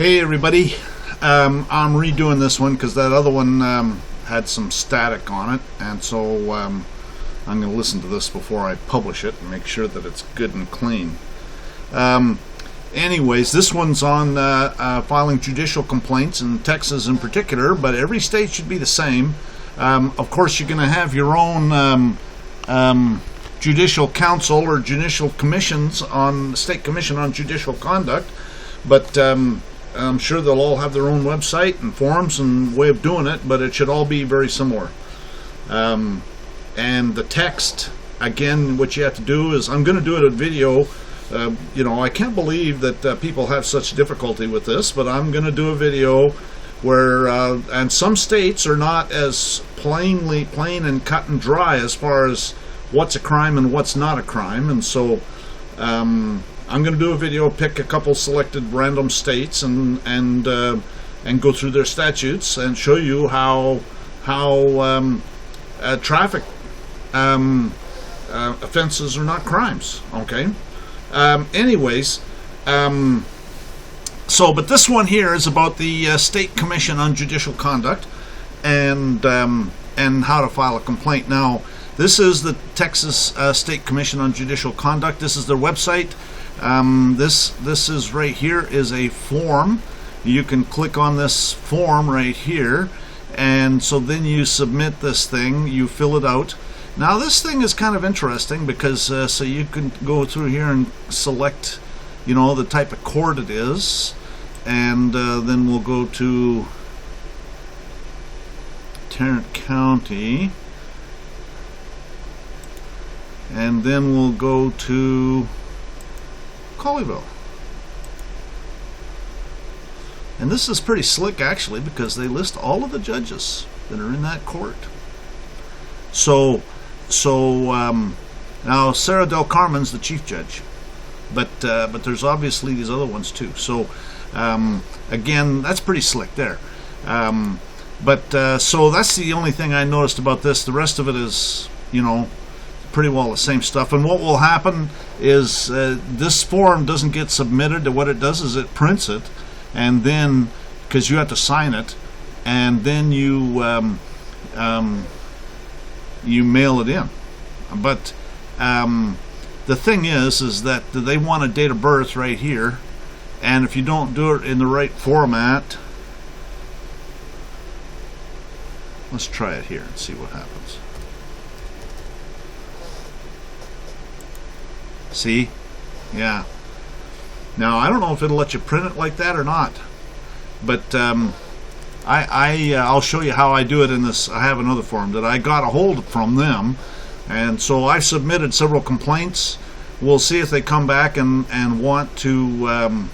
Hey everybody, I'm redoing this one because that other one had some static on it, and so I'm going to listen to this before I publish it and make sure that it's good and clean. Anyways, this one's on filing judicial complaints in Texas in particular, but every state should be the same. Of course, you're going to have your own judicial council or judicial commissions on state commission on judicial conduct, but I'm sure they'll all have their own website and forms and way of doing it, but it should all be very similar. And the text, again, what you have to do is, I'm going to do it a video. I can't believe that people have such difficulty with this, but I'm going to do a video where, and some states are not as plain and cut and dry as far as what's a crime and what's not a crime, and so I'm going to do a video, pick a couple selected random states and go through their statutes and show you how traffic offenses are not crimes. Okay. But this one here is about the State Commission on Judicial Conduct and how to file a complaint. Now, this is the Texas State Commission on Judicial Conduct. This is their website. This is right here is a form. You can click on this form right here, and so then you submit this thing, you fill it out. Now this thing is kind of interesting because so you can go through here and select the type of court it is, and then we'll go to Tarrant County, and then we'll go to Colleyville. And this is pretty slick actually, because they list all of the judges that are in that court. So now Sarah Del Carmen's the chief judge, but there's obviously these other ones too. So again, that's pretty slick there. So that's the only thing I noticed about this. The rest of it is pretty well the same stuff. And what will happen is this form doesn't get submitted. What it does is it prints it, and then, because you have to sign it, and then you mail it in. But the thing is that they want a date of birth right here, and if you don't do it in the right format, let's try it here and see what happens. See? Yeah. Now, I don't know if it'll let you print it like that or not, but I'll show you how I do it in this. I have another form that I got a hold from them, and so I've submitted several complaints. We'll see if they come back and want to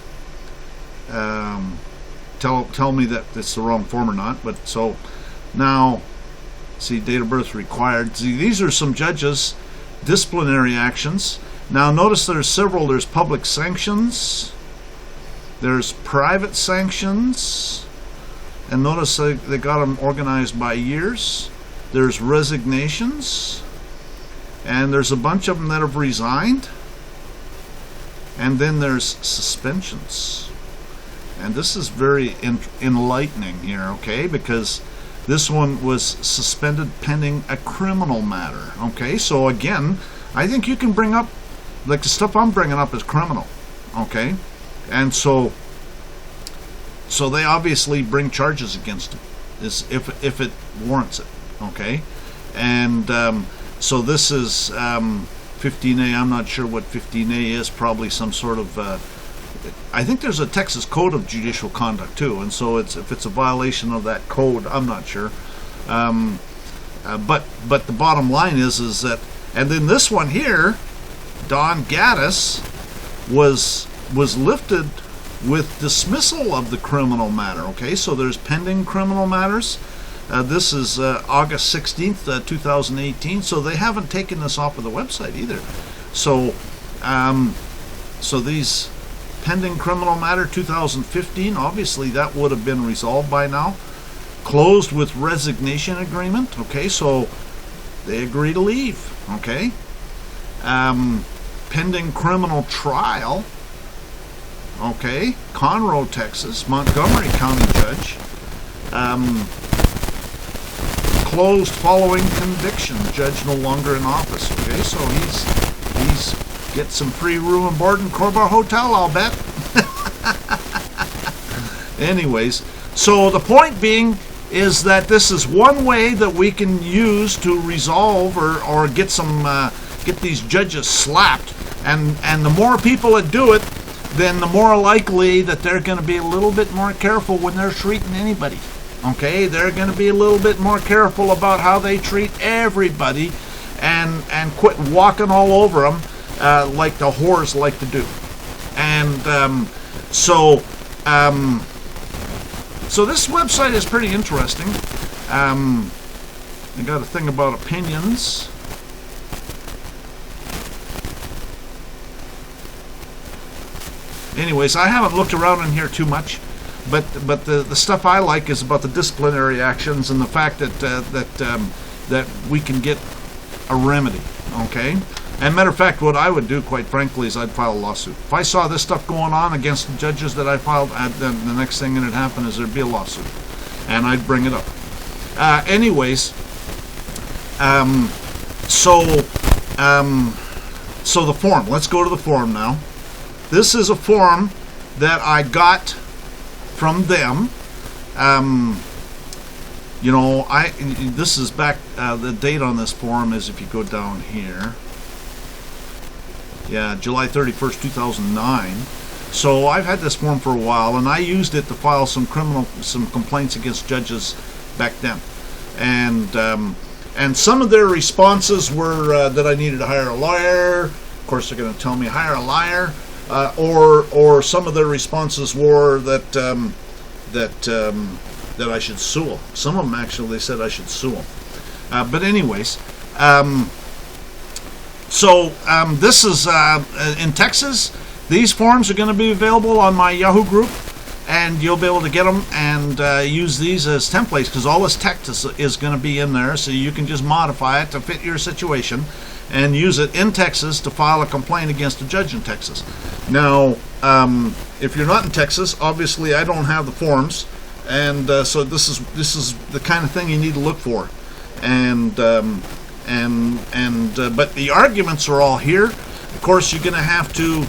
tell me that it's the wrong form or not. But so now, see, date of birth required. See, these are some judges' disciplinary actions. Now notice there's several. There's public sanctions, there's private sanctions, and notice they got them organized by years. There's resignations, and there's a bunch of them that have resigned, and then there's suspensions. And this is very enlightening here, okay, because this one was suspended pending a criminal matter. Okay, so again, I think you can bring up, like, the stuff I'm bringing up is criminal, okay? And so they obviously bring charges against him, if it warrants it, okay? And so this is 15A. I'm not sure what 15A is. Probably some sort of, I think there's a Texas Code of Judicial Conduct too, and so if it's a violation of that code, I'm not sure. But the bottom line is that, and then this one here, Don Gaddis was lifted with dismissal of the criminal matter. Okay, so there's pending criminal matters. This is August 16th, 2018. So they haven't taken this off of the website either. So these pending criminal matter 2015. Obviously, that would have been resolved by now. Closed with resignation agreement. Okay, so they agree to leave. Okay. Pending criminal trial. okay, Conroe, Texas, Montgomery County judge, closed following conviction, judge no longer in office. Okay, so he's get some free room and board in Corbar Hotel, I'll bet. Anyways, so the point being is that this is one way that we can use to resolve or get these judges slapped, and the more people that do it, then the more likely that they're going to be a little bit more careful when they're treating anybody. Okay, they're going to be a little bit more careful about how they treat everybody, and quit walking all over them like the whores like to do. And so this website is pretty interesting. I got a thing about opinions. Anyways, I haven't looked around in here too much, but the stuff I like is about the disciplinary actions and the fact that we can get a remedy. Okay, and matter of fact, what I would do, quite frankly, is I'd file a lawsuit. If I saw this stuff going on against the judges that I filed, the next thing that'd happen is there'd be a lawsuit, and I'd bring it up. Anyways, so the form. Let's go to the form now. This is a form that I got from them. This is back, the date on this form is, if you go down here, July 31st, 2009. So I've had this form for a while, and I used it to file some complaints against judges back then. And some of their responses were that I needed to hire a lawyer. Of course, they're going to tell me hire a liar. Or some of their responses were that I should sue them. Some of them actually, they said I should sue them. But anyways, this is in Texas. These forms are going to be available on my Yahoo group, and you'll be able to get them and use these as templates, because all this text is going to be in there, so you can just modify it to fit your situation and use it in Texas to file a complaint against a judge in Texas. Now, if you're not in Texas, obviously I don't have the forms, and so this is the kind of thing you need to look for. But the arguments are all here. Of course, you're going to have to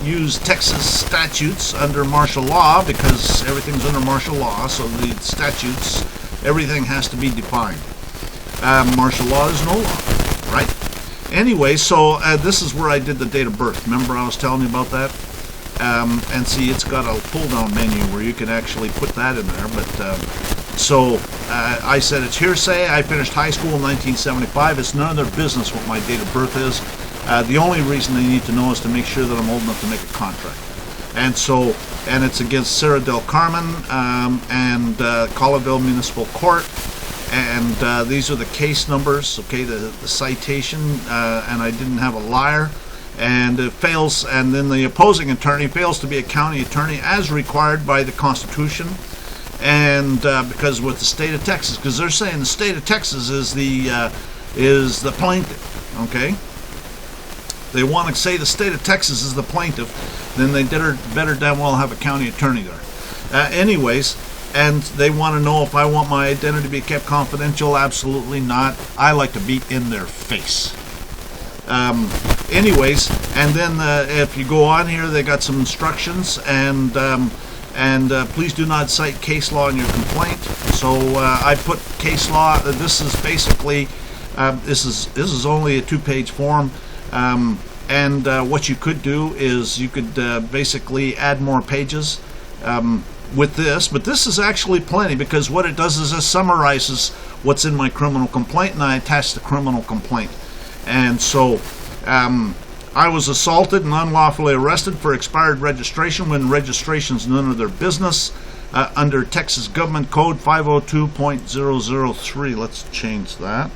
use Texas statutes under martial law, because everything's under martial law, so the statutes, everything has to be defined. Martial law is no law, right? Anyway, so this is where I did the date of birth. Remember I was telling you about that? And see, it's got a pull-down menu where you can actually put that in there. But I said it's hearsay. I finished high school in 1975. It's none of their business what my date of birth is. The only reason they need to know is to make sure that I'm old enough to make a contract. And it's against Sarah Del Carmen and Colleyville Municipal Court. And these are the case numbers, okay, the citation, and I didn't have a liar, and it fails, and then the opposing attorney fails to be a county attorney as required by the Constitution, and because with the state of Texas, because they're saying the state of Texas is the plaintiff, okay? They want to say the state of Texas is the plaintiff, then they better damn well have a county attorney there. Anyways. And they want to know if I want my identity to be kept confidential. Absolutely not. I like to beat in their face. Anyways, and then if you go on here, they got some instructions, and please do not cite case law in your complaint. So I put case law. This is basically this is only a 2-page form, and what you could do is you could basically add more pages. With this, but this is actually plenty, because what it does is it summarizes what's in my criminal complaint, and I attach the criminal complaint. And so I was assaulted and unlawfully arrested for expired registration when registration's none of their business, under Texas Government Code 502.003. Let's change that.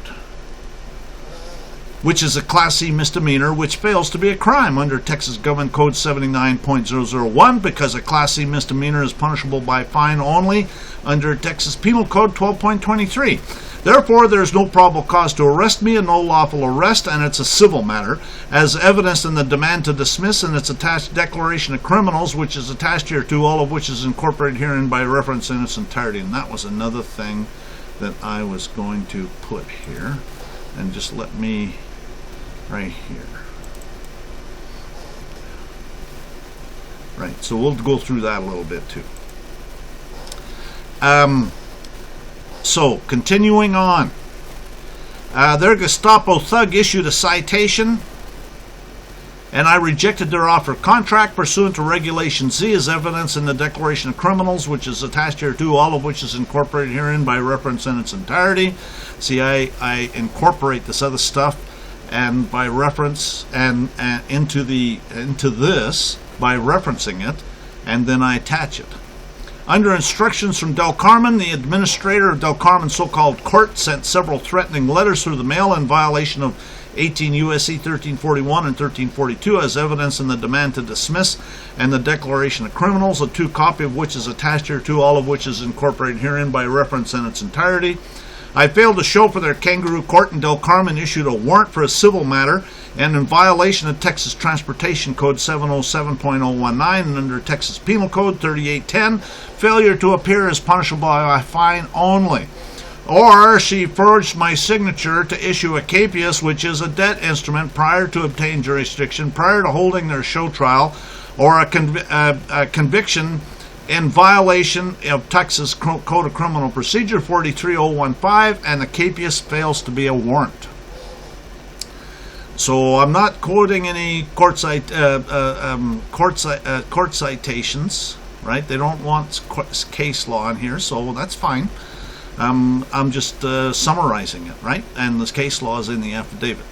Which is a Class C misdemeanor, which fails to be a crime under Texas Government Code 79.001, because a Class C misdemeanor is punishable by fine only under Texas Penal Code 12.23. Therefore, there is no probable cause to arrest me and no lawful arrest, and it's a civil matter, as evidenced in the demand to dismiss and its attached declaration of criminals, which is attached here to, all of which is incorporated herein by reference in its entirety. And that was another thing that I was going to put here. And just let me, right here. Right, so we'll go through that a little bit too. So, continuing on. Their Gestapo thug issued a citation, and I rejected their offer of contract pursuant to Regulation Z as evidence in the Declaration of Criminals, which is attached here too, all of which is incorporated herein by reference in its entirety. See, I incorporate this other stuff and by reference and into this by referencing it, and then I attach it. Under instructions from Del Carmen, the administrator of Del Carmen's so-called court sent several threatening letters through the mail in violation of 18 U.S.C. 1341 and 1342 as evidence in the demand to dismiss and the Declaration of Criminals, a two copy of which is attached here to, all of which is incorporated herein by reference in its entirety. I failed to show for their kangaroo court, and Del Carmen issued a warrant for a civil matter, and in violation of Texas Transportation Code 707.019 and under Texas Penal Code 3810, failure to appear is punishable by a fine only. Or she forged my signature to issue a capias, which is a debt instrument, prior to obtaining jurisdiction, prior to holding their show trial, or a conviction in violation of Texas Code of Criminal Procedure 43015, and the capias fails to be a warrant. So I'm not quoting any court citations, right? They don't want case law in here, so that's fine. I'm just summarizing it, right? And this case law is in the affidavit.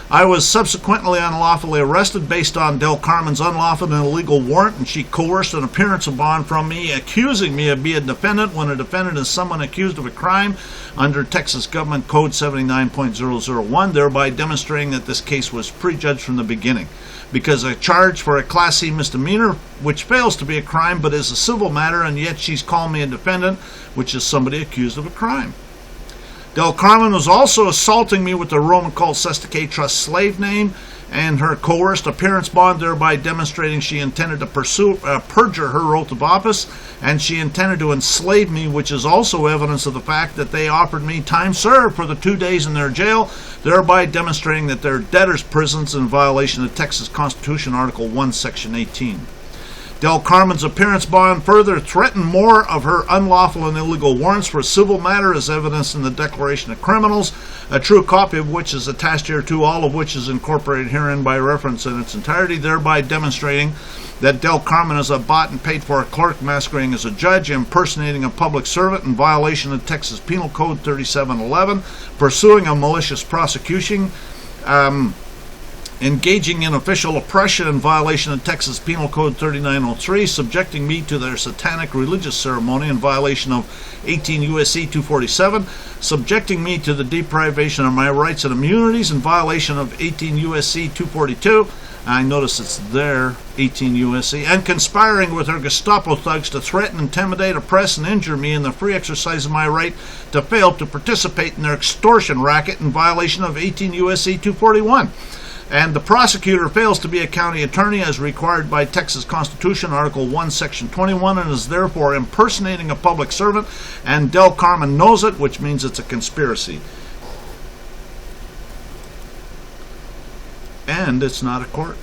I was subsequently unlawfully arrested based on Del Carmen's unlawful and illegal warrant, and she coerced an appearance of bond from me, accusing me of being a defendant when a defendant is someone accused of a crime under Texas Government Code 79.001, thereby demonstrating that this case was prejudged from the beginning. Because a charge for a Class C misdemeanor, which fails to be a crime but is a civil matter, and yet she's called me a defendant, which is somebody accused of a crime. Del Carmen was also assaulting me with the Roman cult Sestake Trust slave name and her coerced appearance bond, thereby demonstrating she intended to perjure her oath of office, and she intended to enslave me, which is also evidence of the fact that they offered me time served for the 2 days in their jail, thereby demonstrating that they're debtors' prisons in violation of Texas Constitution Article 1, Section 18. Del Carmen's appearance bond further threatened more of her unlawful and illegal warrants for a civil matter as evidenced in the Declaration of Criminals, a true copy of which is attached here to, all of which is incorporated herein by reference in its entirety, thereby demonstrating that Del Carmen is a bought and paid for clerk masquerading as a judge, impersonating a public servant in violation of Texas Penal Code 3711, pursuing a malicious prosecution, engaging in official oppression in violation of Texas Penal Code 3903, subjecting me to their satanic religious ceremony in violation of 18 U.S.C. 247, subjecting me to the deprivation of my rights and immunities in violation of 18 U.S.C. 242, I notice it's there, 18 U.S.C., and conspiring with her Gestapo thugs to threaten, intimidate, oppress, and injure me in the free exercise of my right to fail to participate in their extortion racket in violation of 18 U.S.C. 241. And the prosecutor fails to be a county attorney as required by Texas Constitution Article 1, Section 21, and is therefore impersonating a public servant, and Del Carmen knows it, which means it's a conspiracy. And it's not a court.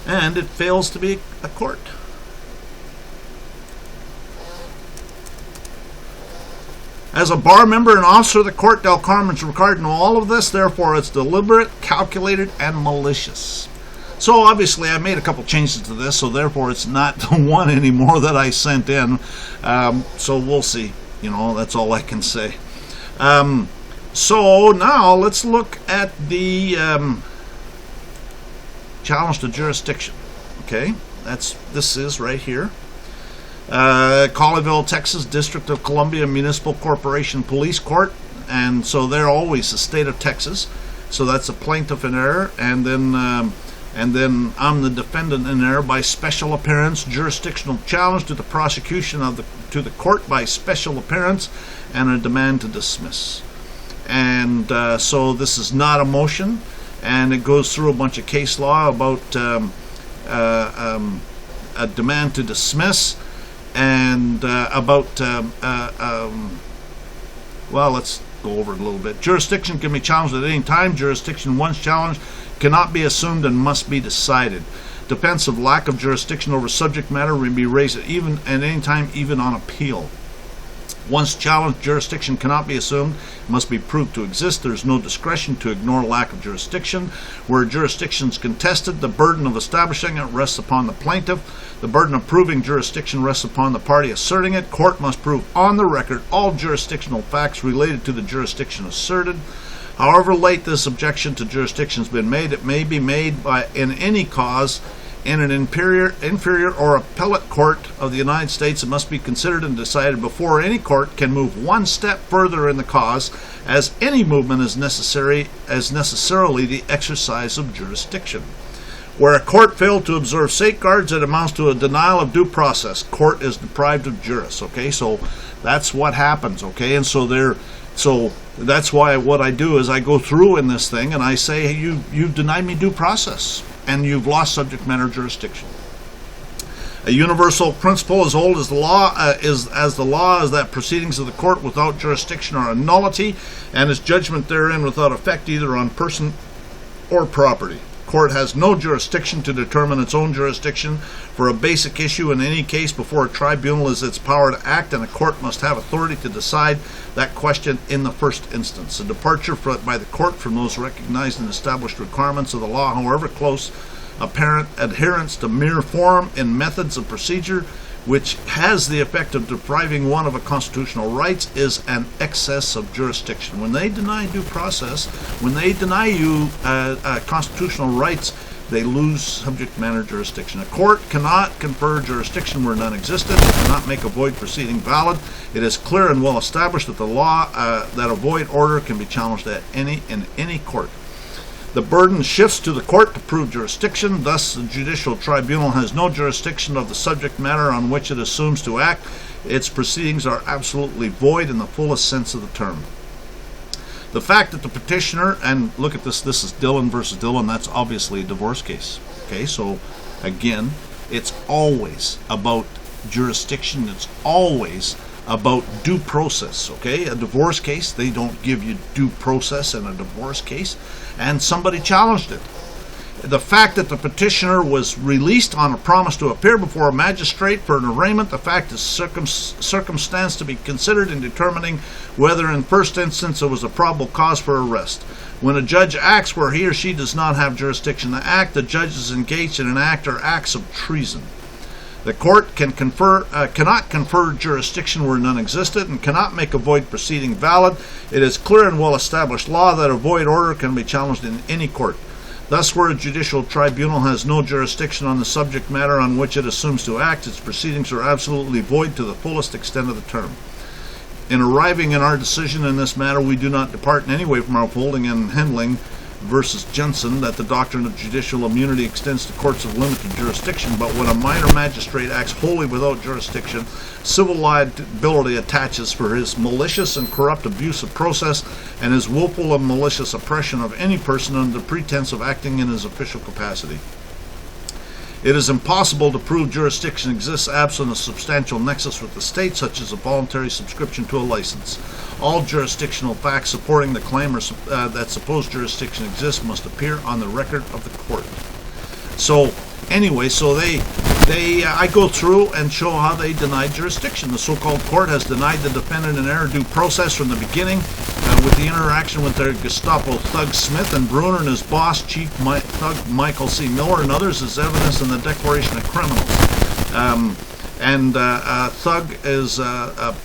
And it fails to be a court. As a bar member and officer of the court, Del Carmen's required to know all of this, therefore it's deliberate, calculated, and malicious. So obviously I made a couple changes to this, so therefore it's not the one anymore that I sent in. So we'll see. You know, that's all I can say. So now let's look at the challenge to jurisdiction. Okay, this is right here. Colleyville, Texas, District of Columbia Municipal Corporation Police Court, and so they're always the state of Texas. So that's a plaintiff in error, and then I'm the defendant in error by special appearance, jurisdictional challenge to the prosecution to the court by special appearance, and a demand to dismiss. And so this is not a motion, and it goes through a bunch of case law about a demand to dismiss, and about well, let's go over it a little bit. Jurisdiction can be challenged at any time. Jurisdiction once challenged cannot be assumed and must be decided. Defense of lack of jurisdiction over subject matter may be raised at any time, even on appeal. Once challenged, jurisdiction cannot be assumed, it must be proved to exist. There is no discretion to ignore lack of jurisdiction. Where jurisdiction is contested, the burden of establishing it rests upon the plaintiff. The burden of proving jurisdiction rests upon the party asserting it. Court must prove on the record all jurisdictional facts related to the jurisdiction asserted. However late this objection to jurisdiction has been made, it may be made in any cause in an inferior or appellate court of the United States. It must be considered and decided before any court can move one step further in the cause, as any movement is necessarily the exercise of jurisdiction. Where a court failed to observe safeguards, it amounts to a denial of due process. Court is deprived of juris. Okay, so that's what happens. Okay, and so that's why what I do is I go through in this thing and I say, hey, you've denied me due process and you've lost subject matter jurisdiction. A universal principle as old as the law is that proceedings of the court without jurisdiction are a nullity, and its judgment therein without effect either on person or property. Court has no jurisdiction to determine its own jurisdiction for a basic issue in any case before a tribunal is its power to act, and a court must have authority to decide that question in the first instance. A departure by the court from those recognized and established requirements of the law, however close apparent adherence to mere form in methods of procedure, which has the effect of depriving one of a constitutional rights, is an excess of jurisdiction. When they deny due process, when they deny you constitutional rights, they lose subject matter jurisdiction. A court cannot confer jurisdiction where none existed. It cannot make a void proceeding valid. It is clear and well established that the law that a void order can be challenged in any court. The burden shifts to the court to prove jurisdiction. Thus, the judicial tribunal has no jurisdiction of the subject matter on which it assumes to act. Its proceedings are absolutely void in the fullest sense of the term. The fact that the petitioner, and look at this is Dillon versus Dillon, that's obviously a divorce case. Okay, so again, it's always about jurisdiction. It's always about due process. Okay, a divorce case, they don't give you due process in a divorce case, and somebody challenged it. The fact that the petitioner was released on a promise to appear before a magistrate for an arraignment, the fact is circumstance to be considered in determining whether in first instance there was a probable cause for arrest. When a judge acts where he or she does not have jurisdiction to act, the judge is engaged in an act or acts of treason. The court cannot confer jurisdiction where none existed and cannot make a void proceeding valid. It is clear and well-established law that a void order can be challenged in any court. Thus, where a judicial tribunal has no jurisdiction on the subject matter on which it assumes to act, its proceedings are absolutely void to the fullest extent of the term. In arriving at our decision in this matter, we do not depart in any way from our holding in Hendling versus Jensen that the doctrine of judicial immunity extends to courts of limited jurisdiction, but when a minor magistrate acts wholly without jurisdiction, civil liability attaches for his malicious and corrupt abuse of process and his willful and malicious oppression of any person under the pretense of acting in his official capacity. It is impossible to prove jurisdiction exists absent a substantial nexus with the state, such as a voluntary subscription to a license. All jurisdictional facts supporting the claim that supposed jurisdiction exists must appear on the record of the court. So, anyway, I go through and show how they denied jurisdiction. The so-called court has denied the defendant an error due process from the beginning, with the interaction with their Gestapo thug Smith and Bruner and his boss, Chief Thug Michael C. Miller, and others as evidence in the Declaration of Criminals. Thug is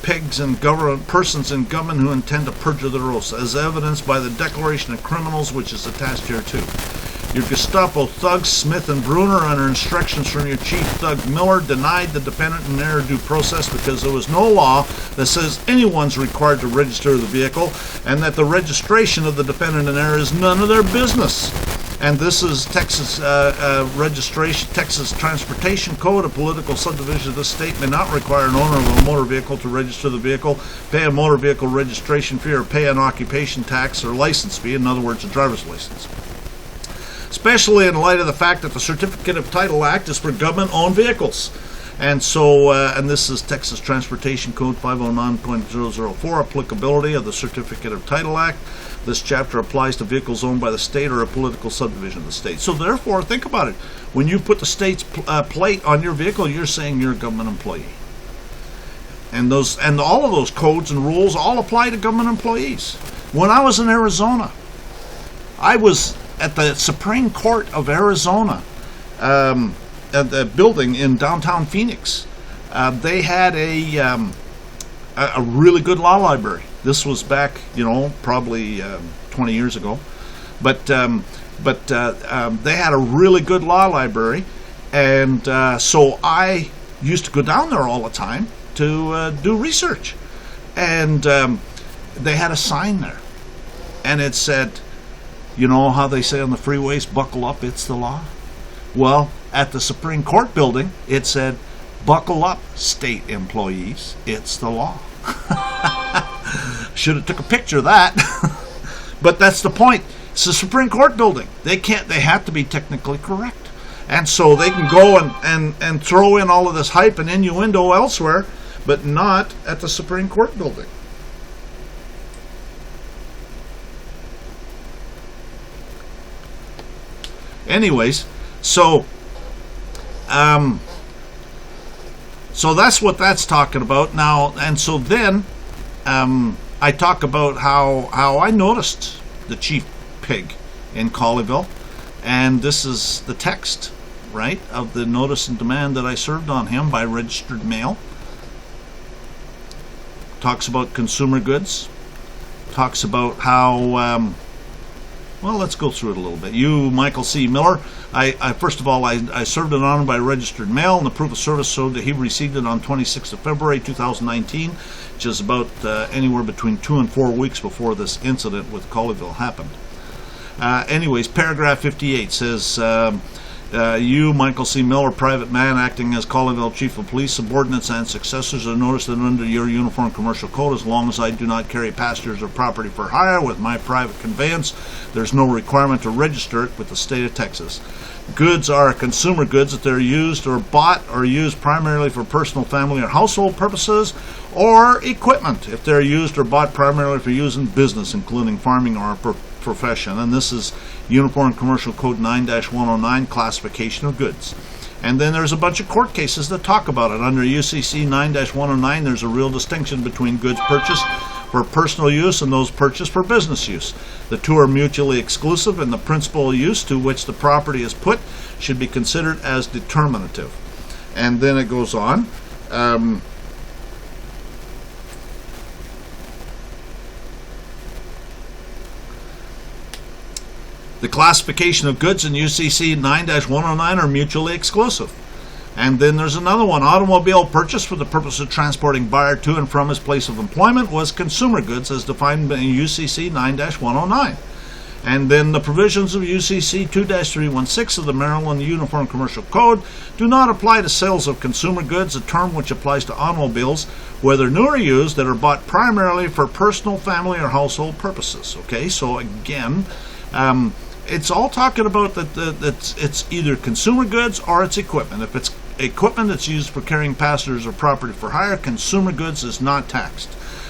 pigs and persons in government who intend to perjure their oaths, as evidenced by the Declaration of Criminals, which is attached here too. Your Gestapo thugs, Smith and Bruner, under instructions from your chief thug Miller, denied the dependent in error due process because there was no law that says anyone's required to register the vehicle, and that the registration of the dependent in error is none of their business. And this is Texas Texas Transportation Code. A political subdivision of the state may not require an owner of a motor vehicle to register the vehicle, pay a motor vehicle registration fee, or pay an occupation tax or license fee, in other words, a driver's license. Especially in light of the fact that the Certificate of Title Act is for government-owned vehicles. And so, and this is Texas Transportation Code 509.004, applicability of the Certificate of Title Act. This chapter applies to vehicles owned by the state or a political subdivision of the state. So therefore, think about it. When you put the state's plate on your vehicle, you're saying you're a government employee. And all of those codes and rules all apply to government employees. When I was in Arizona, I was at the Supreme Court of Arizona, at the building in downtown Phoenix. They had a really good law library. This was back, probably 20 years ago. But they had a really good law library, and so I used to go down there all the time to do research. And they had a sign there, and it said, you know how they say on the freeways, buckle up, it's the law? Well, at the Supreme Court building, it said, buckle up, state employees, it's the law. Should have took a picture of that. But that's the point. It's the Supreme Court building. They have to be technically correct. And so they can go and throw in all of this hype and innuendo elsewhere, but not at the Supreme Court building. Anyways, so that's what that's talking about now. And so then I talk about how I noticed the chief pig in Colleyville, and this is the text, right, of the notice and demand that I served on him by registered mail. Talks about consumer goods. Talks about how well, let's go through it a little bit. You, Michael C. Miller, I first of all, I served it on him by registered mail, and the proof of service showed that he received it on 26th of February 2019, which is about anywhere between 2 and 4 weeks before this incident with Colleyville happened. Anyways, paragraph 58 says, you, Michael C. Miller, private man acting as Colleyville Chief of Police, subordinates and successors are noticed that under your Uniform Commercial Code, as long as I do not carry passengers or property for hire with my private conveyance, there's no requirement to register it with the state of Texas. Goods are consumer goods if they're used or bought or used primarily for personal, family, or household purposes, or equipment if they're used or bought primarily for use in business, including farming or profession. And this is Uniform Commercial Code 9-109, classification of goods. And then there's a bunch of court cases that talk about it. Under UCC 9-109, there's a real distinction between goods purchased for personal use and those purchased for business use. The two are mutually exclusive, and the principal use to which the property is put should be considered as determinative. And then it goes on. The classification of goods in UCC 9-109 are mutually exclusive. And then there's another one. Automobile purchased for the purpose of transporting buyer to and from his place of employment was consumer goods as defined in UCC 9-109. And then the provisions of UCC 2-316 of the Maryland Uniform Commercial Code do not apply to sales of consumer goods, a term which applies to automobiles, whether new or used, that are bought primarily for personal, family, or household purposes. Okay, so again, it's all talking about that it's either consumer goods or it's equipment. If it's equipment that's used for carrying passengers or property for hire, consumer goods is not taxed.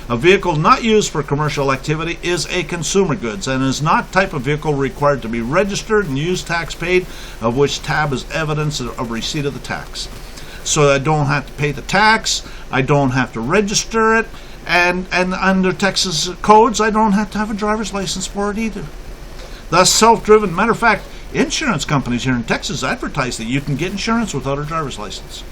A vehicle not used for commercial activity is a consumer goods and is not type of vehicle required to be registered and use tax paid, of which tab is evidence of receipt of the tax. So I don't have to pay the tax, I don't have to register it, and under Texas codes, I don't have to have a driver's license for it either. Thus, self-driven. Matter of fact, insurance companies here in Texas advertise that you can get insurance without a driver's license.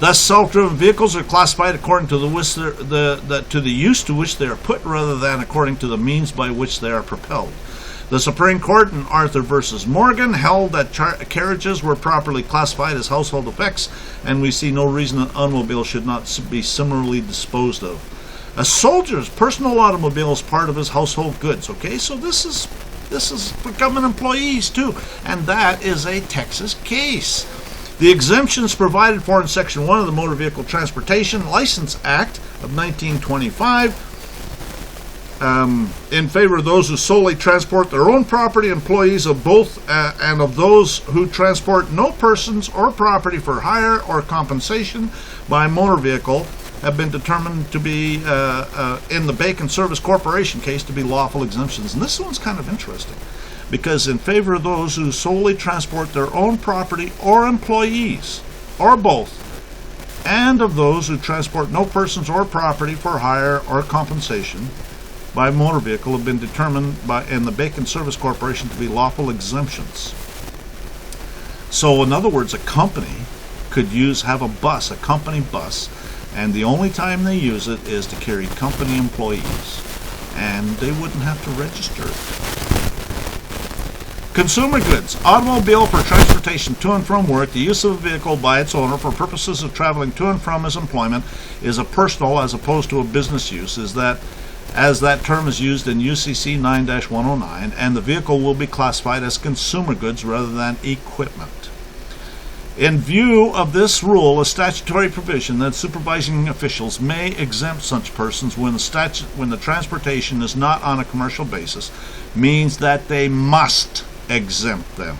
Thus, self-driven vehicles are classified according to the use to which they are put, rather than according to the means by which they are propelled. The Supreme Court in Arthur versus Morgan held that carriages were properly classified as household effects, and we see no reason that automobiles should not be similarly disposed of. A soldier's personal automobile is part of his household goods. Okay, so this is for government employees too, and that is a Texas case. The exemptions provided for in Section 1 of the Motor Vehicle Transportation License Act of 1925 in favor of those who solely transport their own property, employees of both, and of those who transport no persons or property for hire or compensation by motor vehicle, have been determined to be, in the Bacon Service Corporation case, to be lawful exemptions. And this one's kind of interesting, because in favor of those who solely transport their own property or employees, or both, and of those who transport no persons or property for hire or compensation by motor vehicle, have been determined in the Bacon Service Corporation to be lawful exemptions. So in other words, a company could have a company bus, and the only time they use it is to carry company employees, and they wouldn't have to register it. Consumer goods. Automobile for transportation to and from work. The use of a vehicle by its owner for purposes of traveling to and from his employment is a personal as opposed to a business use, as that term is used in UCC 9-109, and the vehicle will be classified as consumer goods rather than equipment. In view of this rule, a statutory provision that supervising officials may exempt such persons when the transportation is not on a commercial basis means that they must exempt them.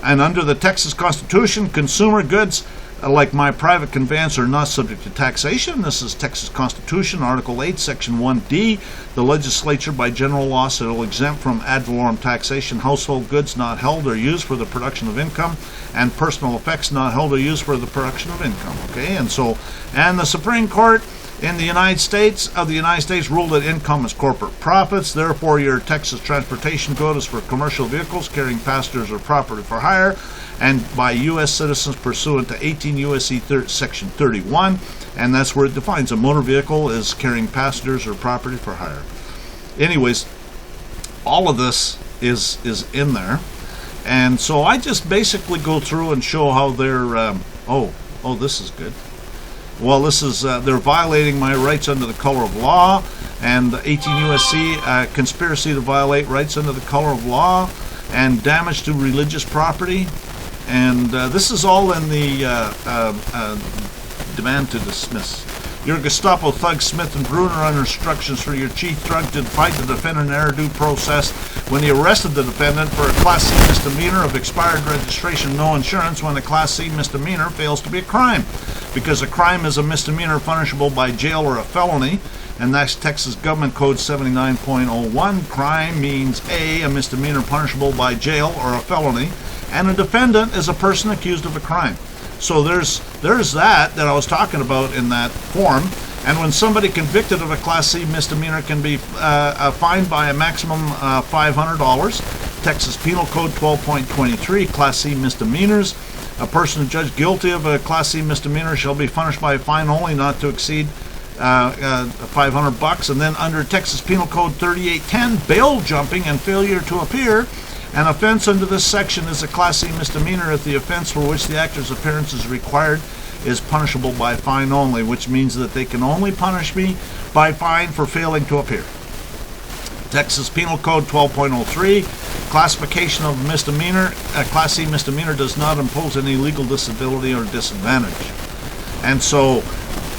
And under the Texas Constitution, consumer goods, like my private conveyance, are not subject to taxation. This is Texas Constitution, Article 8, Section 1D. The legislature, by general law, shall exempt from ad valorem taxation household goods not held or used for the production of income, and personal effects not held or used for the production of income. Okay, and the Supreme Court in the United States ruled that income is corporate profits. Therefore, your Texas transportation code is for commercial vehicles carrying passengers or property for hire, and by U.S. citizens pursuant to 18 U.S.C. Section 31, and that's where it defines a motor vehicle as carrying passengers or property for hire. Anyways, all of this is in there, and so I just basically go through and show how they're. This is good. Well, this is they're violating my rights under the color of law, and 18 U.S.C. Conspiracy to violate rights under the color of law, and damage to religious property. And this is all in the demand to dismiss. Your Gestapo thugs Smith and Bruner are under instructions for your chief drug to fight the defendant in error due process when he arrested the defendant for a Class C misdemeanor of expired registration, no insurance, when a Class C misdemeanor fails to be a crime. Because a crime is a misdemeanor punishable by jail or a felony, and that's Texas Government Code 79.01. Crime means a misdemeanor punishable by jail or a felony, and a defendant is a person accused of a crime. So there's that I was talking about in that form. And when somebody convicted of a Class C misdemeanor can be fined by a maximum $500. Texas Penal Code 12.23, Class C misdemeanors. A person judged guilty of a Class C misdemeanor shall be punished by a fine only not to exceed $500. And then under Texas Penal Code 3810, bail jumping and failure to appear. An offense under this section is a Class C misdemeanor if the offense for which the actor's appearance is required is punishable by fine only, which means that they can only punish me by fine for failing to appear. Texas Penal Code 12.03, classification of misdemeanor. A Class C misdemeanor does not impose any legal disability or disadvantage. And so,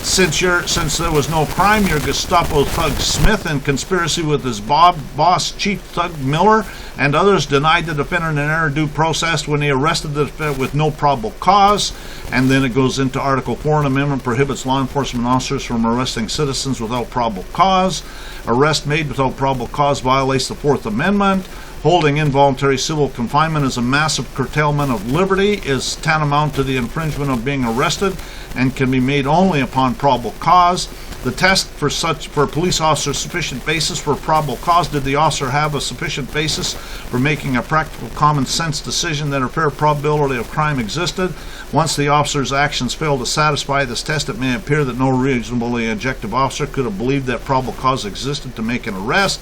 since there was no crime, your Gestapo thug Smith, in conspiracy with his boss, Chief Thug Miller, and others, denied the defendant an error due process when he arrested the defendant with no probable cause. And then it goes into Article 4, an amendment prohibits law enforcement officers from arresting citizens without probable cause. Arrest made without probable cause violates the Fourth Amendment. Holding involuntary civil confinement is a massive curtailment of liberty, is tantamount to the infringement of being arrested, and can be made only upon probable cause. The test for police officer sufficient basis for probable cause: did the officer have a sufficient basis for making a practical common sense decision that a fair probability of crime existed? Once the officer's actions fail to satisfy this test, it may appear that no reasonably objective officer could have believed that probable cause existed to make an arrest.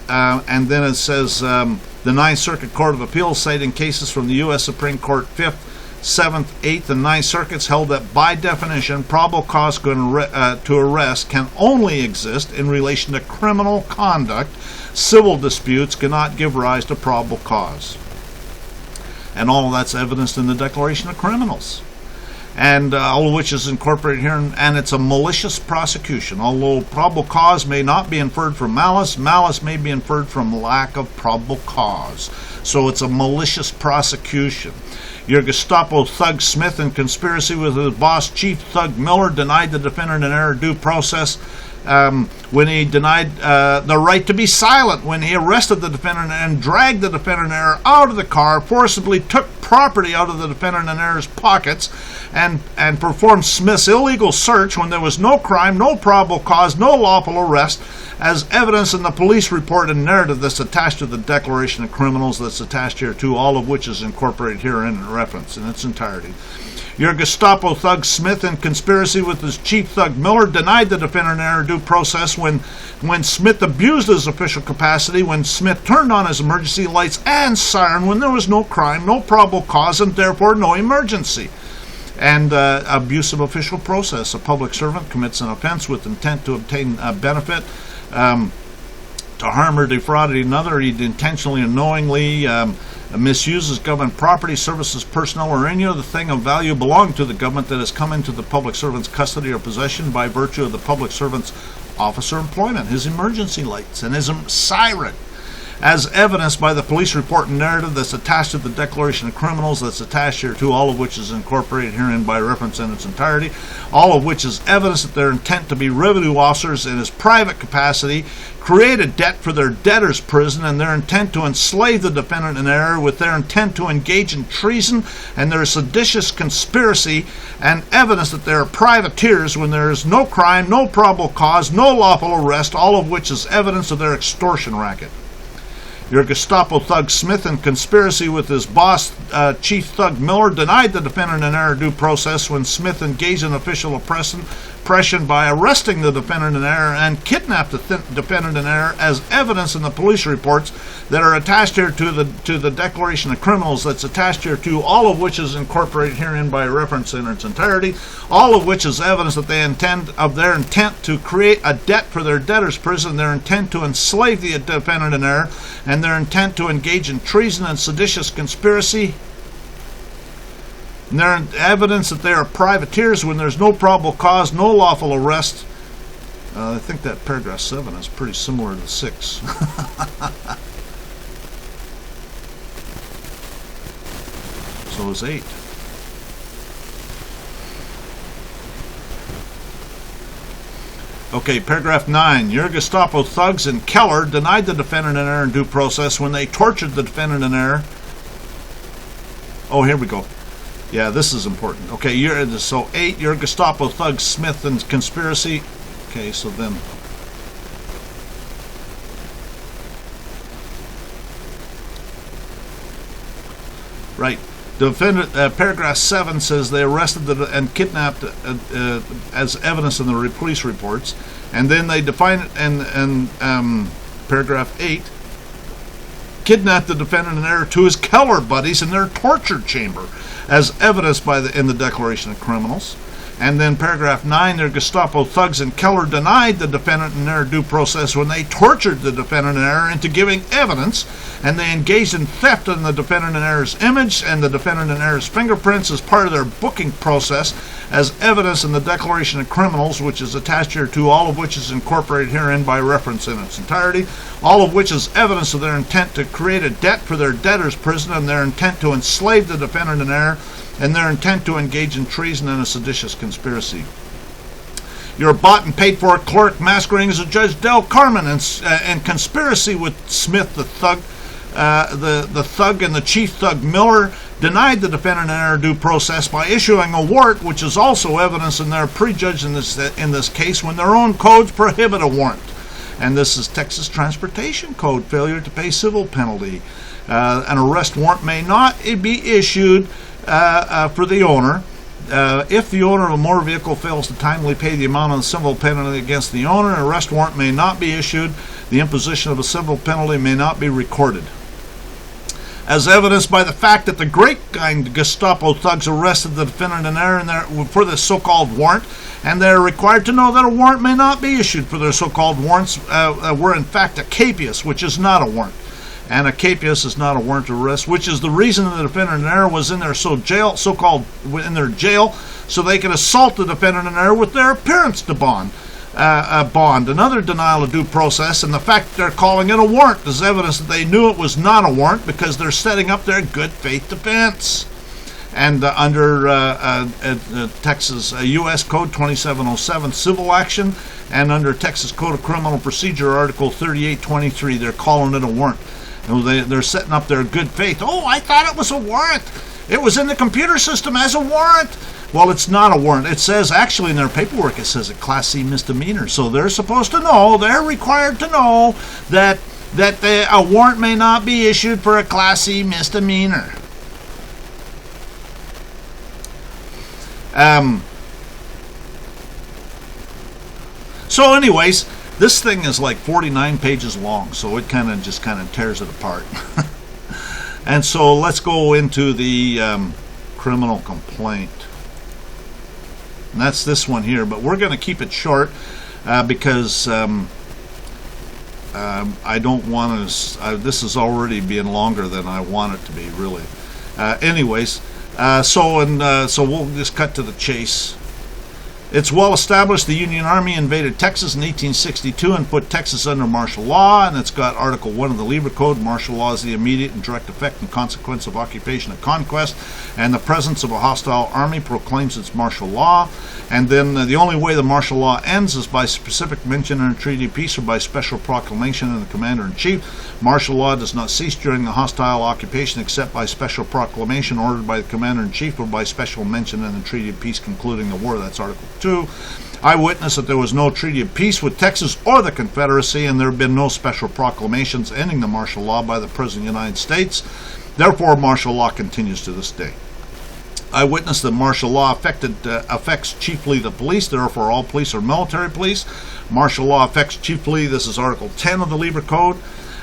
And then it says the Ninth Circuit Court of Appeals, citing cases from the U.S. Supreme Court 5th, 7th, 8th, and 9th Circuits, held that by definition, probable cause to arrest can only exist in relation to criminal conduct. Civil disputes cannot give rise to probable cause. And all of that's evidenced in the Declaration of Criminals. And all of which is incorporated here, and it's a malicious prosecution. Although probable cause may not be inferred from malice, malice may be inferred from lack of probable cause. So it's a malicious prosecution. Your Gestapo thug Smith, in conspiracy with his boss, Chief Thug Miller, denied the defendant an error due process when he denied the right to be silent, when he arrested the defendant and dragged the defendant in error out of the car, forcibly took property out of the defendant in error's pockets, and performed Smith's illegal search when there was no crime, no probable cause, no lawful arrest, as evidence in the police report and narrative that's attached to the Declaration of Criminals that's attached here too, all of which is incorporated here in reference in its entirety. Your Gestapo thug Smith, in conspiracy with his Chief Thug Miller, denied the defendant an error due process when Smith abused his official capacity, when Smith turned on his emergency lights and siren when there was no crime, no probable cause, and therefore no emergency. And abuse of official process. A public servant commits an offense with intent to obtain a benefit, to harm or defraud another. He intentionally and knowingly misuses government property, services, personnel, or any other thing of value belonging to the government that has come into the public servant's custody or possession by virtue of the public servant's office or employment, his emergency lights and his siren, as evidenced by the police report and narrative that's attached to the Declaration of Criminals that's attached here too, all of which is incorporated herein by reference in its entirety, all of which is evidence that their intent to be revenue officers in his private capacity, create a debt for their debtor's prison, and their intent to enslave the defendant in error, with their intent to engage in treason and their seditious conspiracy, and evidence that they are privateers when there is no crime, no probable cause, no lawful arrest, all of which is evidence of their extortion racket. Your Gestapo thug Smith, in conspiracy with his boss, Chief Thug Miller, denied the defendant an error due process when Smith engaged in official oppression by arresting the defendant in error and kidnapped the defendant in error, as evidence in the police reports that are attached here to the Declaration of Criminals that's attached here to, all of which is incorporated herein by reference in its entirety, all of which is evidence that they intend of their intent to create a debt for their debtor's prison, their intent to enslave the defendant in error, and their intent to engage in treason and seditious conspiracy. And their evidence that they are privateers when there's no probable cause, no lawful arrest. I think that paragraph 7 is pretty similar to 6. So is 8. Okay, paragraph 9. Your Gestapo thugs in Keller denied the defendant an error in due process when they tortured the defendant in error. Oh, here we go. Yeah, this is important. Okay, so 8, your Gestapo thug Smith in conspiracy. Okay, so then right. The defendant, paragraph 7 says they arrested and kidnapped as evidence in the police reports, and then they define it in paragraph 8. Kidnapped the defendant in error to his Keller buddies in their torture chamber, as evidenced in the Declaration of Criminals. And then paragraph 9, their Gestapo thugs in Keller denied the defendant in error due process when they tortured the defendant in error into giving evidence, and they engaged in theft in the defendant in error's image and the defendant in error's fingerprints as part of their booking process, as evidence in the Declaration of Criminals, which is attached here to, all of which is incorporated herein by reference in its entirety, all of which is evidence of their intent to create a debt for their debtor's prison, and their intent to enslave the defendant in error, and their intent to engage in treason and a seditious conspiracy. You're bought and paid for clerk masquerading as a Judge Del Carmen and conspiracy with Smith the thug, the thug and the Chief Thug Miller denied the defendant an error due process by issuing a warrant, which is also evidence in their prejudged in this case when their own codes prohibit a warrant. And this is Texas Transportation Code, failure to pay civil penalty. An arrest warrant may not be issued for the owner if the owner of a motor vehicle fails to timely pay the amount of the civil penalty against the owner, an arrest warrant may not be issued. The imposition of a civil penalty may not be recorded. As evidenced by the fact that the Grapevine Gestapo thugs arrested the defendant in error for this so-called warrant, and they're required to know that a warrant may not be issued for their so-called warrants, were in fact a capias, which is not a warrant. And a capias is not a warrant of arrest, which is the reason the defendant in error was in their so-called in their jail, so they could assault the defendant in error with their appearance to bond. Another denial of due process, and the fact that they're calling it a warrant is evidence that they knew it was not a warrant because they're setting up their good faith defense. And under Texas U.S. Code 2707 civil action, and under Texas Code of Criminal Procedure Article 3823, they're calling it a warrant. They're setting up their good faith. Oh, I thought it was a warrant. It was in the computer system as a warrant. Well, it's not a warrant. It says, actually in their paperwork, it says a Class C misdemeanor. So they're supposed to know, they're required to know that a warrant may not be issued for a Class C misdemeanor. So anyways, this thing is like 49 pages long, so it kind of tears it apart. And so let's go into the criminal complaint. And that's this one here, but we're going to keep it short because I don't want to. This is already being longer than I want it to be, really. So we'll just cut to the chase. It's well established the Union Army invaded Texas in 1862 and put Texas under martial law, and it's got Article 1 of the Libre Code. Martial law is the immediate and direct effect and consequence of occupation and conquest, and the presence of a hostile army proclaims its martial law. And then the only way the martial law ends is by specific mention in a treaty of peace or by special proclamation in the commander-in-chief. Martial law does not cease during the hostile occupation except by special proclamation ordered by the commander-in-chief or by special mention in the treaty of peace concluding the war. That's Article 2. I witness that there was no treaty of peace with Texas or the Confederacy, and there have been no special proclamations ending the martial law by the President of the United States. Therefore, martial law continues to this day. I witness that martial law affects chiefly the police, therefore all police are military police. Martial law affects chiefly, this is Article 10 of the Libre Code.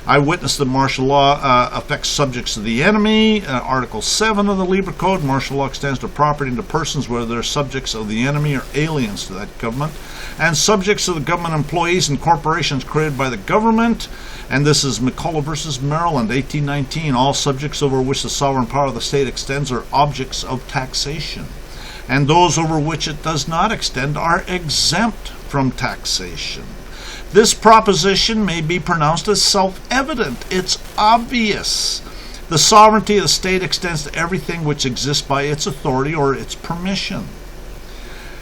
I witness that martial law affects subjects of the enemy. Article 7 of the Libre Code, martial law extends to property and to persons whether they're subjects of the enemy or aliens to that government. And subjects of the government employees and corporations created by the government. And this is McCullough versus Maryland, 1819. All subjects over which the sovereign power of the state extends are objects of taxation. And those over which it does not extend are exempt from taxation. This proposition may be pronounced as self-evident. It's obvious. The sovereignty of the state extends to everything which exists by its authority or its permission,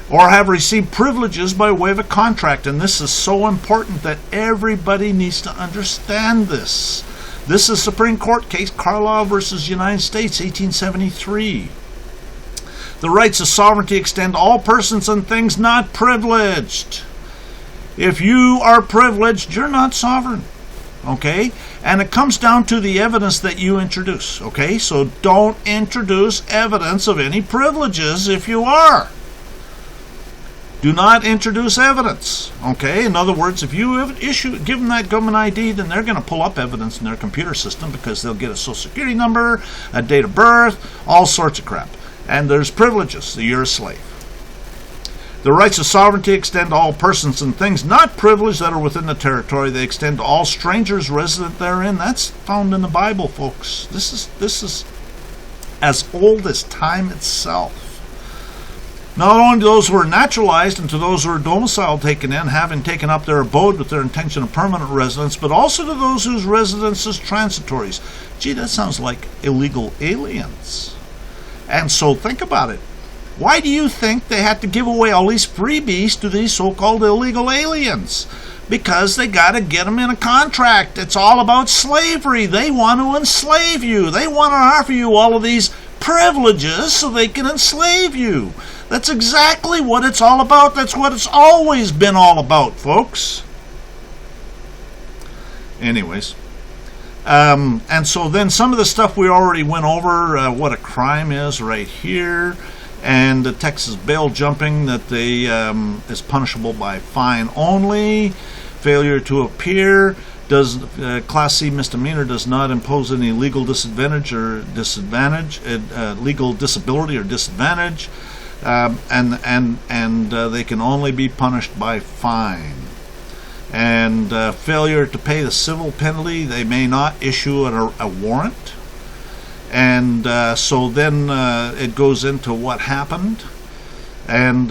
or have received privileges by way of a contract. And this is so important that everybody needs to understand this. This is Supreme Court case Carlisle versus United States, 1873. The rights of sovereignty extend to all persons and things not privileged. If you are privileged, you're not sovereign, okay? And it comes down to the evidence that you introduce, okay? So don't introduce evidence of any privileges if you are. Do not introduce evidence, okay? In other words, if you have give them that government ID, then they're going to pull up evidence in their computer system because they'll get a social security number, a date of birth, all sorts of crap. And there's privileges, so you're a slave. The rights of sovereignty extend to all persons and things not privileged that are within the territory. They extend to all strangers resident therein. That's found in the Bible, folks. This is as old as time itself. Not only to those who are naturalized and to those who are domiciled taken in, having taken up their abode with their intention of permanent residence, but also to those whose residence is transitories. Gee, that sounds like illegal aliens. And so think about it. Why do you think they had to give away all these freebies to these so-called illegal aliens? Because they got to get them in a contract. It's all about slavery. They want to enslave you. They want to offer you all of these privileges so they can enslave you. That's exactly what it's all about. That's what it's always been all about, folks. Anyways. And so then some of the stuff we already went over, what a crime is right here. And the Texas bail jumping that they is punishable by fine only. Failure to appear does Class C misdemeanor does not impose any legal disadvantage or legal disability or disadvantage, and they can only be punished by fine. And failure to pay the civil penalty, they may not issue a warrant. And so then it goes into what happened, and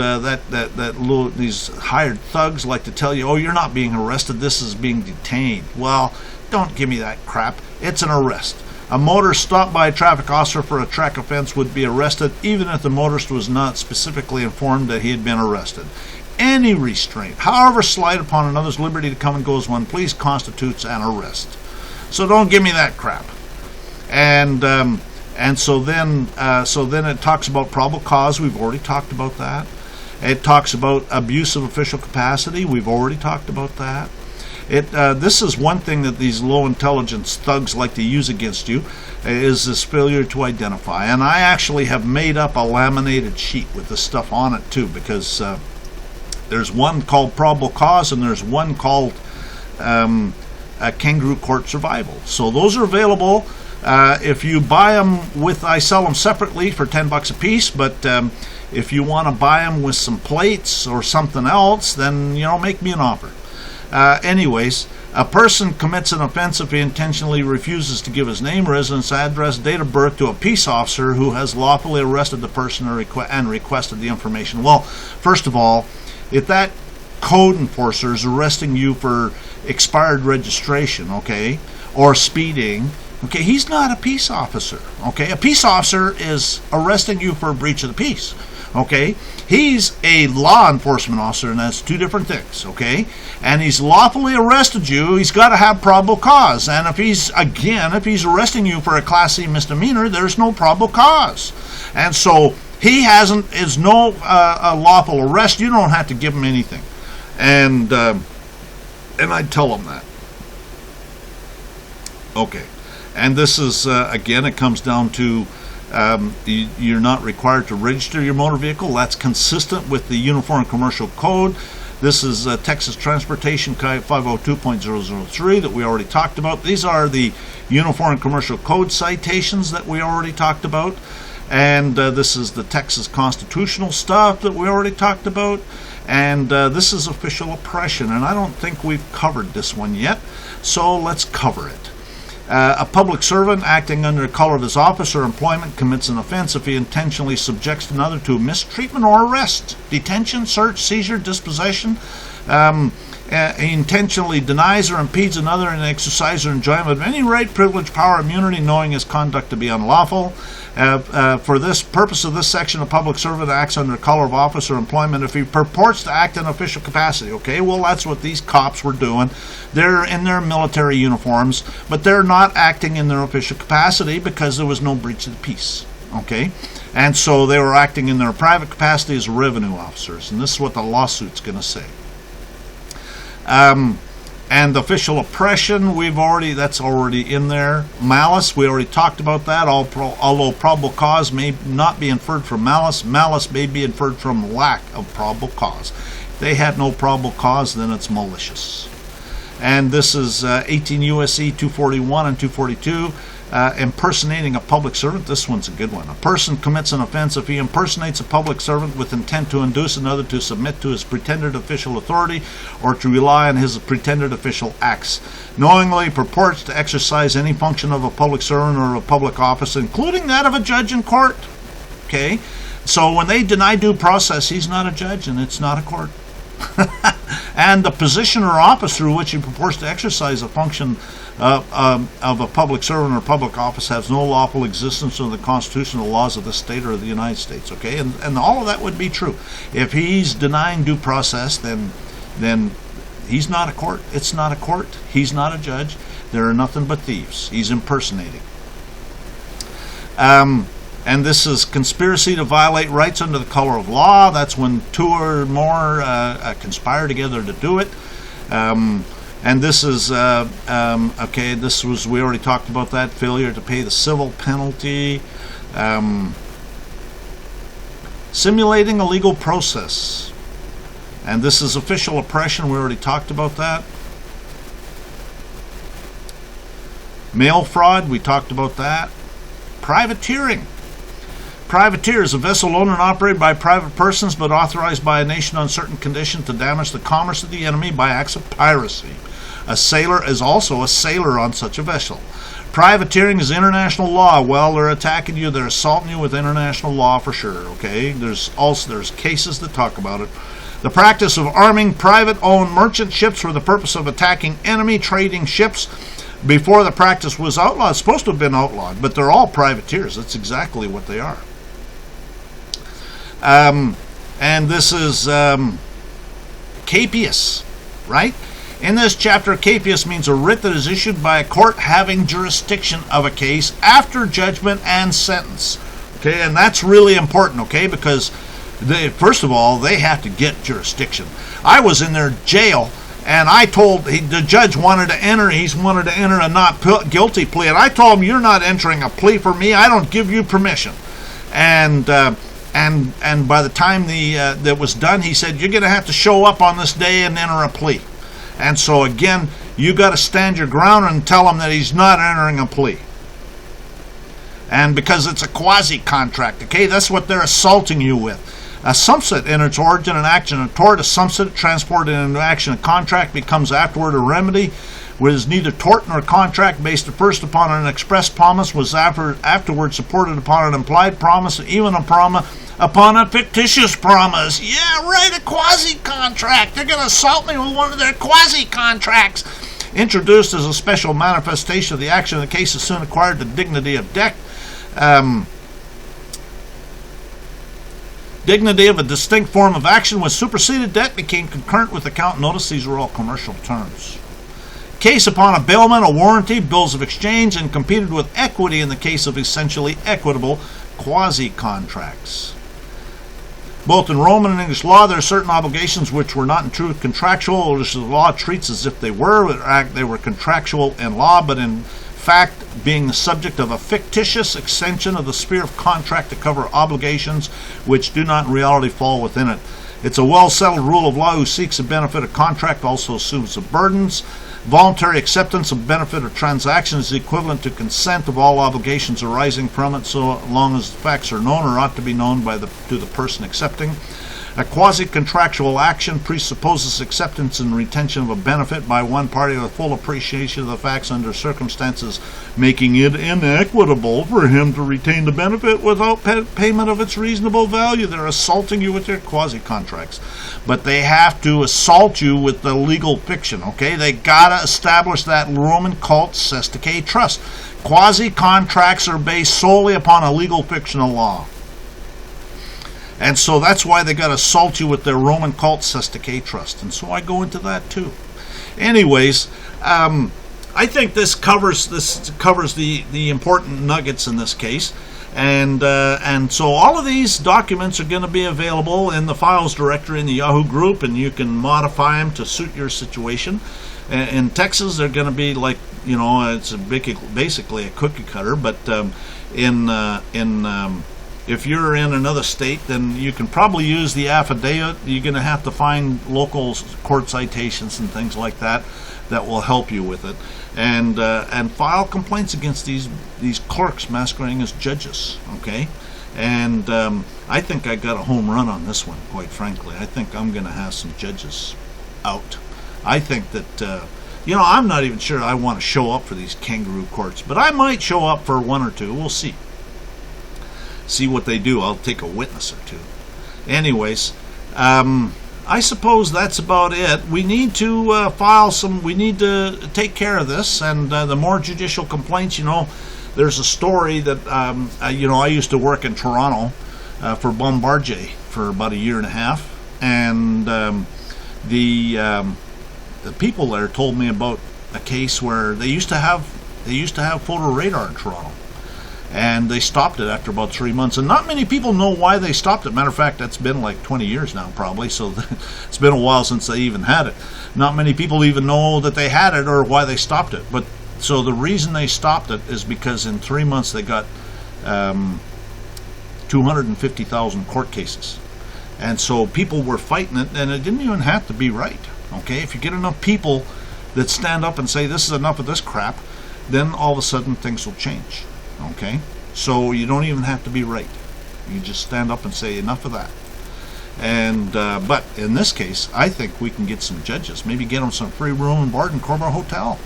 these hired thugs like to tell you, oh, you're not being arrested, this is being detained. Well, don't give me that crap. It's an arrest. A motorist stopped by a traffic officer for a track offense would be arrested even if the motorist was not specifically informed that he had been arrested. Any restraint, however slight, upon another's liberty to come and go as one please constitutes an arrest. So don't give me that crap. And so then it talks about probable cause. We've already talked about that. It talks about abuse of official capacity. We've already talked about that. This is one thing that these low intelligence thugs like to use against you, is this failure to identify. And I actually have made up a laminated sheet with this stuff on it too, because there's one called probable cause and there's one called a kangaroo court survival. So those are available. If you buy them I sell them separately for $10 a piece, but if you want to buy them with some plates or something else, then, make me an offer. Anyways, a person commits an offense if he intentionally refuses to give his name, residence, address, date of birth to a peace officer who has lawfully arrested the person and requested the information. Well, first of all, if that code enforcer is arresting you for expired registration, okay, or speeding, okay, he's not a peace officer. Okay, a peace officer is arresting you for a breach of the peace. Okay, he's a law enforcement officer, and that's two different things. Okay, and he's lawfully arrested you. He's got to have probable cause, and if he's arresting you for a Class C misdemeanor, there's no probable cause, and so is no lawful arrest. You don't have to give him anything, and I'd tell him that. Okay. And this is, again, it comes down to you're not required to register your motor vehicle. That's consistent with the Uniform Commercial Code. This is Texas Transportation Code 502.003 that we already talked about. These are the Uniform Commercial Code citations that we already talked about. And this is the Texas constitutional stuff that we already talked about. And this is official oppression. And I don't think we've covered this one yet. So let's cover it. A public servant acting under the color of his office or employment commits an offense if he intentionally subjects another to mistreatment or arrest, detention, search, seizure, dispossession. He intentionally denies or impedes another in the exercise or enjoyment of any right, privilege, power, immunity, knowing his conduct to be unlawful. For this purpose of this section, a public servant acts under the color of office or employment if he purports to act in official capacity. Okay, well, that's what these cops were doing. They're in their military uniforms, but they're not acting in their official capacity because there was no breach of the peace. Okay, and so they were acting in their private capacity as revenue officers, and this is what the lawsuit's going to say. And official oppression, that's already in there. Malice, we already talked about that. Although probable cause may not be inferred from malice, malice may be inferred from lack of probable cause. If they had no probable cause, then it's malicious. And this is 18 U.S.C. 241 and 242. Impersonating a public servant. This one's a good one. A person commits an offense if he impersonates a public servant with intent to induce another to submit to his pretended official authority or to rely on his pretended official acts. Knowingly purports to exercise any function of a public servant or a public office, including that of a judge in court. Okay? So when they deny due process, he's not a judge and it's not a court. And the position or office through which he purports to exercise a function of a public servant or public office has no lawful existence under the constitutional laws of the state or the United States. Okay, and all of that would be true. If he's denying due process, then he's not a court. It's not a court. He's not a judge. There are nothing but thieves. He's impersonating. And this is conspiracy to violate rights under the color of law. That's when two or more conspire together to do it. And this is, okay, we already talked about that, failure to pay the civil penalty. Simulating a legal process. And this is official oppression. We already talked about that. Mail fraud. We talked about that. Privateering. Privateer is a vessel owned and operated by private persons but authorized by a nation on certain conditions to damage the commerce of the enemy by acts of piracy. A sailor is also a sailor on such a vessel. Privateering is international law. Well, they're attacking you, they're assaulting you with international law for sure, okay? There's cases that talk about it. The practice of arming private-owned merchant ships for the purpose of attacking enemy trading ships. Before the practice was outlawed, it's supposed to have been outlawed, but they're all privateers. That's exactly what they are. And this is capias, right? In this chapter, capias means a writ that is issued by a court having jurisdiction of a case after judgment and sentence. Okay, and that's really important, okay, because first of all, they have to get jurisdiction. I was in their jail, and I told the judge wanted to enter a not guilty plea, and I told him, you're not entering a plea for me. I don't give you permission. And by the time that was done, he said, you're going to have to show up on this day and enter a plea. And so again, you got to stand your ground and tell him that he's not entering a plea. And because it's a quasi-contract, okay, that's what they're assaulting you with. A sumpsit in its origin and action, a tort, a sumpsit transported into action, a contract becomes afterward a remedy, which is neither tort nor contract, based first upon an express promise, was afterward supported upon an implied promise, even upon a fictitious promise. Yeah, right, a quasi-contract. They're going to assault me with one of their quasi-contracts. Introduced as a special manifestation of the action of the case, has soon acquired the dignity of debt. Dignity of a distinct form of action was superseded. Debt became concurrent with account. Notice these are all commercial terms. Case upon a bailment, a warranty, bills of exchange, and competed with equity in the case of essentially equitable quasi-contracts. Both in Roman and English law, there are certain obligations which were not in truth contractual, which the law treats as if they were. They were contractual in law, but in fact being the subject of a fictitious extension of the sphere of contract to cover obligations which do not in reality fall within it. It's a well-settled rule of law who seeks the benefit of contract also assumes the burdens. Voluntary acceptance of benefit of transaction is equivalent to consent of all obligations arising from it, so long as the facts are known or ought to be known to the person accepting. A quasi-contractual action presupposes acceptance and retention of a benefit by one party with full appreciation of the facts under circumstances making it inequitable for him to retain the benefit without payment of its reasonable value. They're assaulting you with their quasi-contracts. But they have to assault you with the legal fiction, okay? They gotta establish that Roman cult Satanic trust. Quasi-contracts are based solely upon a legal fictional law. And so that's why they got to assault you with their Roman cult Satanic trust. And so I go into that too. Anyways, I think this covers the important nuggets in this case. And so all of these documents are going to be available in the files directory in the Yahoo group, and you can modify them to suit your situation. In Texas, they're going to be like, it's basically a cookie cutter, but if you're in another state, then you can probably use the affidavit. You're going to have to find local court citations and things like that will help you with it, and file complaints against these clerks masquerading as judges. Okay, and I think I got a home run on this one. Quite frankly, I think I'm going to have some judges out. I think that I'm not even sure I want to show up for these kangaroo courts, but I might show up for one or two. We'll see. See what they do. I'll take a witness or two. Anyways, I suppose that's about it. We need to we need to take care of this, and the more judicial complaints, there's a story that, I used to work in Toronto for Bombardier for about a year and a half, and the people there told me about a case where they used to have photo radar in Toronto. And they stopped it after about 3 months. And not many people know why they stopped it. Matter of fact, that's been like 20 years now probably. So it's been a while since they even had it. Not many people even know that they had it or why they stopped it. But so the reason they stopped it is because in 3 months they got 200 250,000 court cases. And so people were fighting it, and it didn't even have to be right. Okay, if you get enough people that stand up and say this is enough of this crap, then all of a sudden things will change. Okay, so you don't even have to be right. You just stand up and say enough of that. And but in this case, I think we can get some judges, maybe get them some free room and board in Corbin Hotel.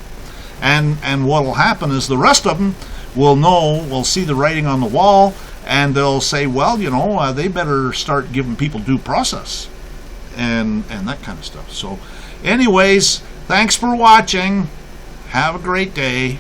And what will happen is the rest of them will see the writing on the wall, and they'll say, well, you know, they better start giving people due process and that kind of stuff. So anyways, thanks for watching. Have a great day.